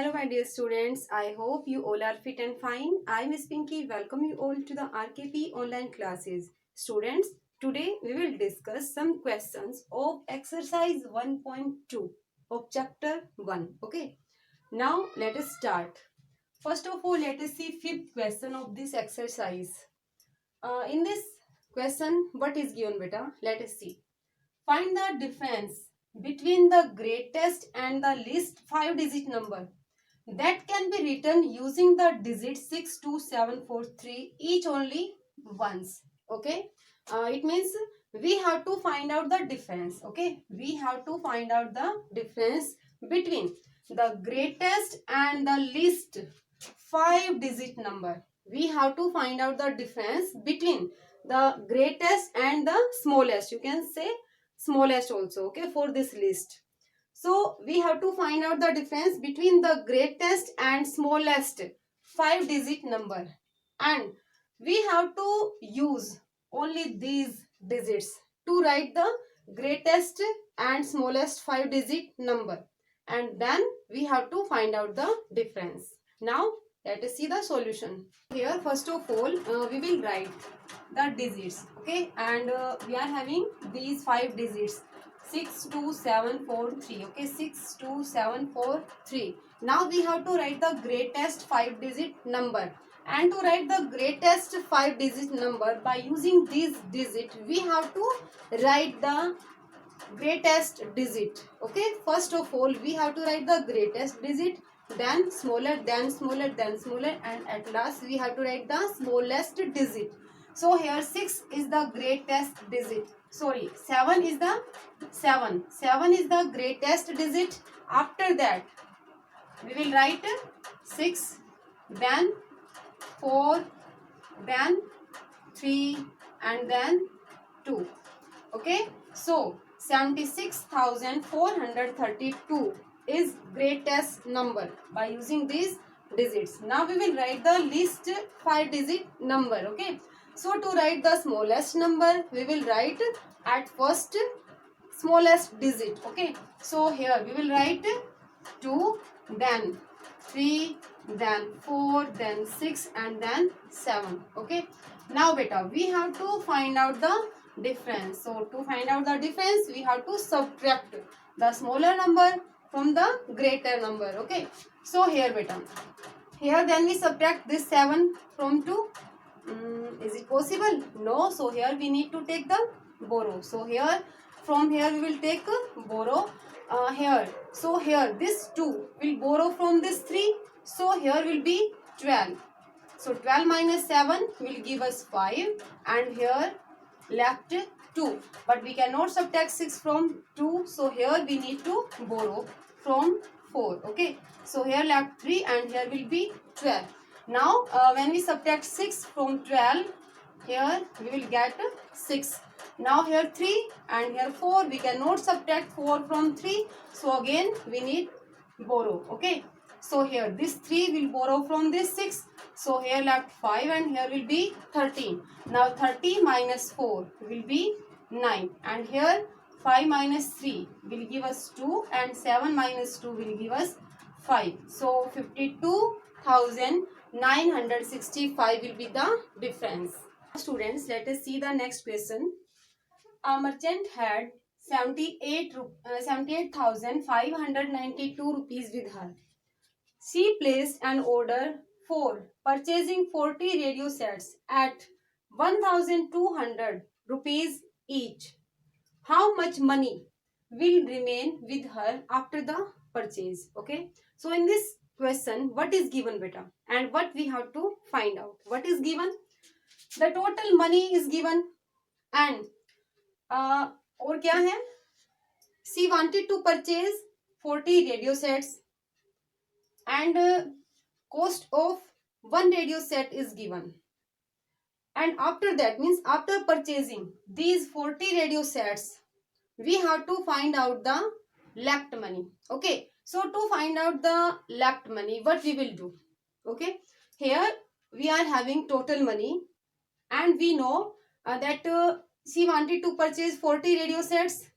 Hello my dear students, I hope you all are fit and fine. I am Miss Pinky, welcome you all to the RKP online classes. Students, today we will discuss some questions of exercise 1.2 of chapter 1. Okay, now let us start. First of all, let us see fifth question of this exercise. In this question, what is given beta? Let us see. Find the difference between the greatest and the least 5-digit number that can be written using the digit 62743 each only once. Okay, it means we have to find out the difference. Okay, we have to find out the difference between the greatest and the least 5-digit number. We have to find out the difference between the greatest and the smallest. You can say smallest also. Okay, for this list. So we have to find out the difference between the greatest and smallest 5-digit number, and we have to use only these digits to write the greatest and smallest 5-digit number, and then we have to find out the difference. Now let us see the solution. Here first of all we will write the digits. Okay, and we are having these 5 digits 62743. Okay, 62743. Now we have to write the greatest 5-digit number, and to write the greatest 5-digit number by using this digit we have to write the greatest digit. Okay, first of all we have to write the greatest digit, then smaller, then smaller, then smaller, and at last we have to write the smallest digit. So here 6 is the greatest digit. Sorry, 7 is the 7 is the greatest digit. After that we will write 6, then 4, then 3, and then 2. Okay, so 76,432 is greatest number by using these digits. Now we will write the least 5-digit number. Okay, so to write the smallest number we will write at first smallest digit. Okay, so here we will write 2, then 3, then 4, then 6, and then 7. Okay, now beta we have to find out the difference. So to find out the difference we have to subtract the smaller number from the greater number. Okay, so here beta, here then we subtract this 7 from 2. Is it possible? No. So here we need to take the borrow. So here from here we will take borrow here. So here this 2 will borrow from this 3. So here will be 12. So 12 minus 7 will give us 5, and here left 2. But we cannot subtract 6 from 2. So here we need to borrow from 4. Okay. So here left 3, and here will be 12. Now when we subtract 6 from 12, here we will get 6. Now here 3 and here 4. We cannot subtract 4 from 3. So again we need borrow. Okay. So here this 3 will borrow from this 6. So here left 5, and here will be 13. Now 30 minus 4 will be 9. And here 5 minus 3 will give us 2, and 7 minus 2 will give us 5. So 52,965 will be the difference. Students, let us see the next question. A merchant had 78,592 rupees with her. She placed an order for purchasing 40 radio sets at 1,200 rupees each. How much money will remain with her after the purchase? Okay, so in this question what is given beta, and what we have to find out? What is given? The total money is given, and और क्या है? She wanted to purchase 40 radio sets, and cost of one radio set is given. And after that, means after purchasing these 40 radio sets, we have to find out the left money. Okay, so to find out the left money, what we will do? Okay, here we are having total money, and we know that she wanted to purchase 40 radio sets,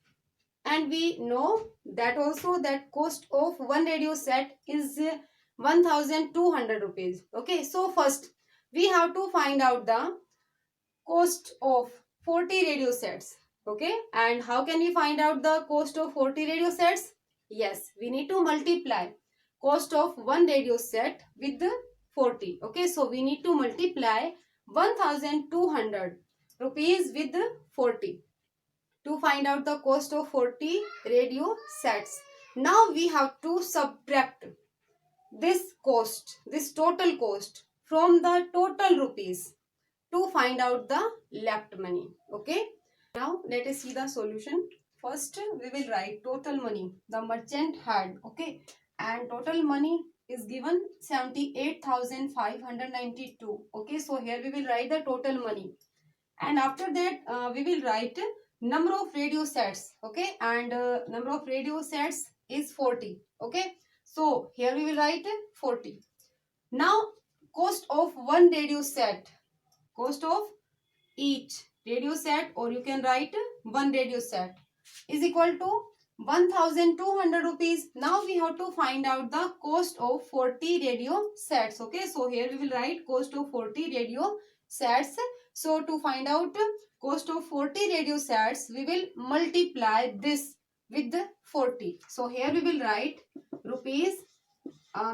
and we know that also that cost of one radio set is 1200 rupees. Okay, so first we have to find out the cost of 40 radio sets. Okay, and how can we find out the cost of 40 radio sets? Yes, we need to multiply cost of one radio set with the 40. Okay, so we need to multiply 1200 rupees with the 40 to find out the cost of 40 radio sets. Now we have to subtract this cost, this total cost from the total rupees to find out the left money. Okay, now let us see the solution. First we will write total money the merchant had. Okay, and total money is given 78,592. Okay, so here we will write the total money, and after that we will write number of radio sets. Okay, and number of radio sets is 40. Okay, so here we will write 40. Now cost of one radio set, cost of each radio set, or you can write one radio set, is equal to 1200 rupees. Now we have to find out the cost of 40 radio sets. Okay, so here we will write cost of 40 radio sets. So to find out cost of 40 radio sets, we will multiply this with the 40. So here we will write rupees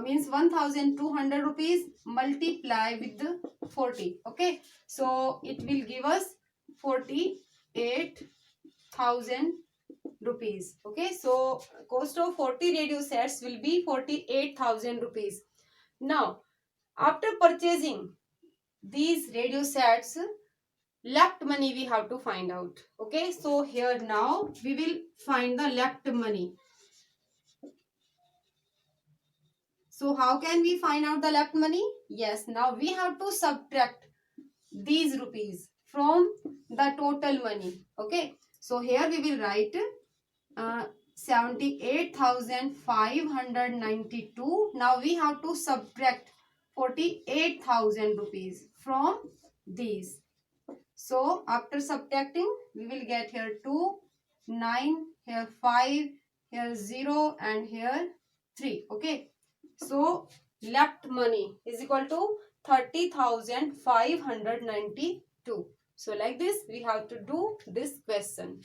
means 1200 rupees multiply with the 40. Okay, so it will give us 48,000 rupees. Okay, so cost of 40 radio sets will be 48,000 rupees. Now after purchasing these radio sets, left money we have to find out. Okay, so here now we will find the left money. So how can we find out the left money? Yes, now we have to subtract these rupees from the total money. Okay, so here we will write 78,592. Now we have to subtract 48,000 rupees from these. So after subtracting, we will get here 2, 9, here 5, here 0, and here 3. Okay, so left money is equal to 30,592. So like this we have to do this question.